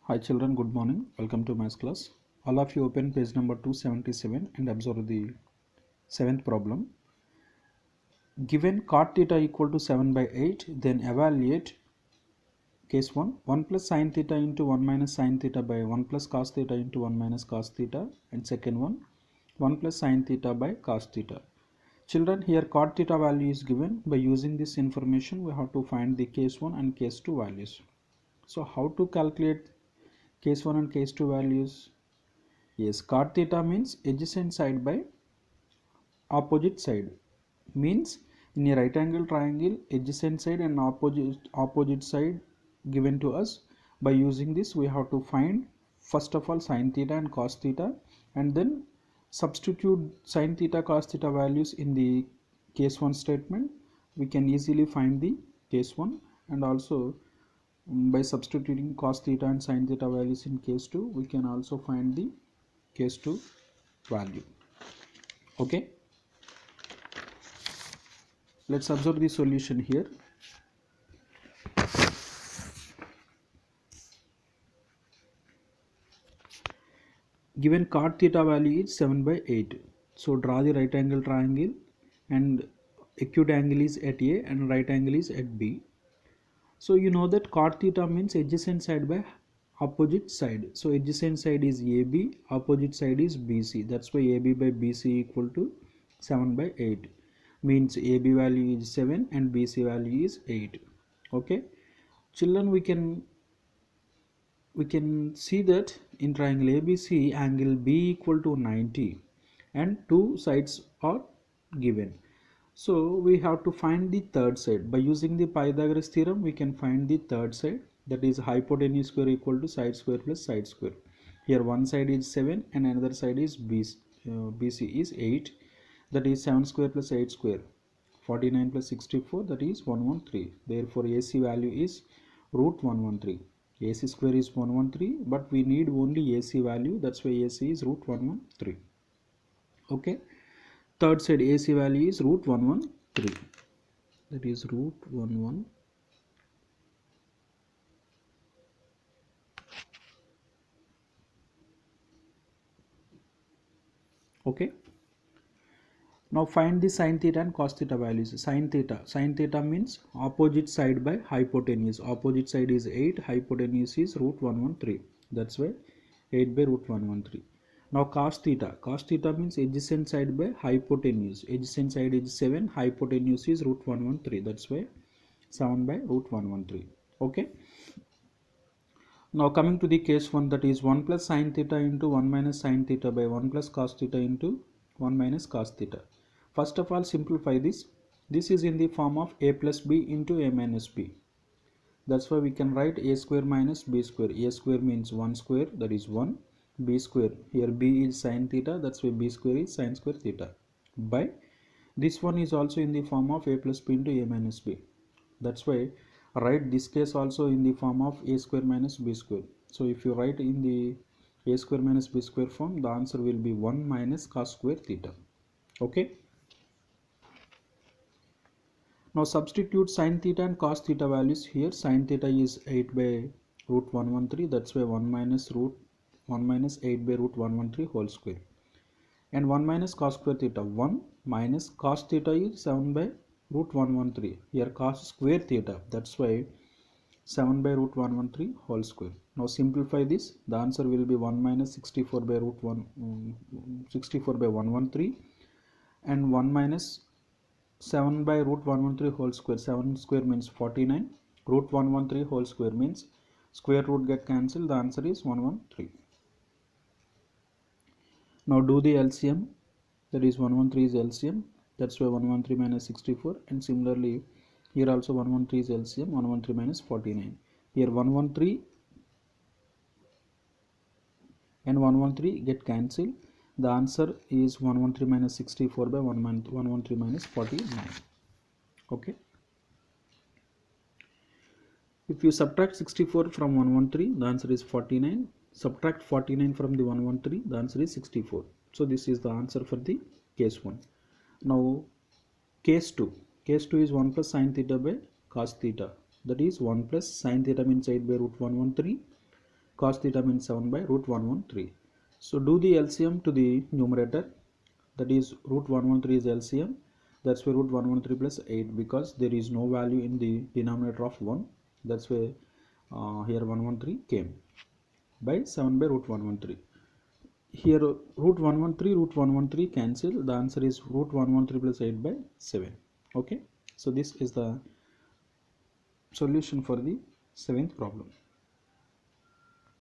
Hi children, good morning. Welcome to maths class. All of you open page number 277 and observe the seventh problem. Given cot theta equal to 7 by 8, then evaluate case 1 plus sin theta into 1 minus sin theta by 1 plus cos theta into 1 minus cos theta, and second one 1 plus sin theta by cos theta. Children, here cot theta value is given. By using this information we have to find the case 1 and case 2 values. So how to calculate case 1 and case 2 values? Yes, cot theta means adjacent side by opposite side. Means in a right angle triangle, adjacent side and opposite side given to us. By using this we have to find first of all sin theta and cos theta, and then substitute sin theta cos theta values in the case 1 statement. We can easily find the case 1, and also by substituting cos theta and sin theta values in case 2 we can also find the case 2 value. Okay, let's observe the solution here. Given cot theta value is 7 by 8, so draw the right angle triangle, and acute angle is at A and right angle is at B. So you know that cot theta means adjacent side by opposite side. So adjacent side is AB, opposite side is BC. That's why AB by BC equal to 7 by 8. Means AB value is 7 and BC value is 8. Okay, children, we can see that in triangle ABC, angle B equal to 90 and two sides are given. So we have to find the third side. By using the Pythagoras theorem we can find the third side, that is hypotenuse square equal to side square plus side square. Here one side is 7 and another side is BC is 8, that is 7 square plus 8 square, 49 plus 64, that is 113. Therefore AC value is root 113. AC square is 113, but we need only AC value, that's why AC is root 113. Okay, third side AC value is root 113, that is root 113. Okay, now find the sin theta and cos theta values. Sin theta means opposite side by hypotenuse. Opposite side is 8, hypotenuse is root 113, that's why 8 by root 113. Now cos theta means adjacent side by hypotenuse. Adjacent side is 7, hypotenuse is root 113, that's why 7 by root 113. Okay, now coming to the case 1, that is 1 plus sin theta into 1 minus sin theta by 1 plus cos theta into 1 minus cos theta. First of all, simplify this. This is in the form of a plus b into a minus b. That's why we can write a square minus b square. A square means 1 square, that is 1. B square, here b is sin theta, that's why b square is sin square theta. By this one is also in the form of a plus b into a minus b. That's why write this case also in the form of a square minus b square. So if you write in the a square minus b square form, the answer will be 1 minus cos square theta. Okay, now substitute sin theta and cos theta values here. Sin theta is 8 by root 113, that's why 1 minus 8 by root 113 whole square, and 1 minus cos square theta, 1 minus cos theta is 7 by root 113. Here cos square theta, that's why 7 by root 113 whole square. Now simplify this, the answer will be 1 minus 64 by root 64 by 113, and 1 minus 7 by root 113 whole square. 7 square means 49, root 113 whole square means square root get cancelled, the answer is 113. Now do the LCM, that is 113 is LCM, that's why 113 minus 64, and similarly here also 113 is LCM, 113 minus 49. Here 113 and 113 get cancelled, the answer is 113 minus 64 by 113 minus 49. Okay, if you subtract 64 from 113, the answer is 49. Subtract 49 from the 113, the answer is 64. So this is the answer for the case 1. Now case 2. Case 2 is 1 plus sin theta by cos theta. That is 1 plus sin theta means 8 by root 113, cos theta means 7 by root 113. So do the LCM to the numerator, that is root 113 is LCM, that's why root 113 plus 8, because there is no value in the denominator of 1, that's why here 113 came by 7 by root 113. Here root 113 cancel, the answer is root 113 plus 8 by 7. Okay, so this is the solution for the 7th problem.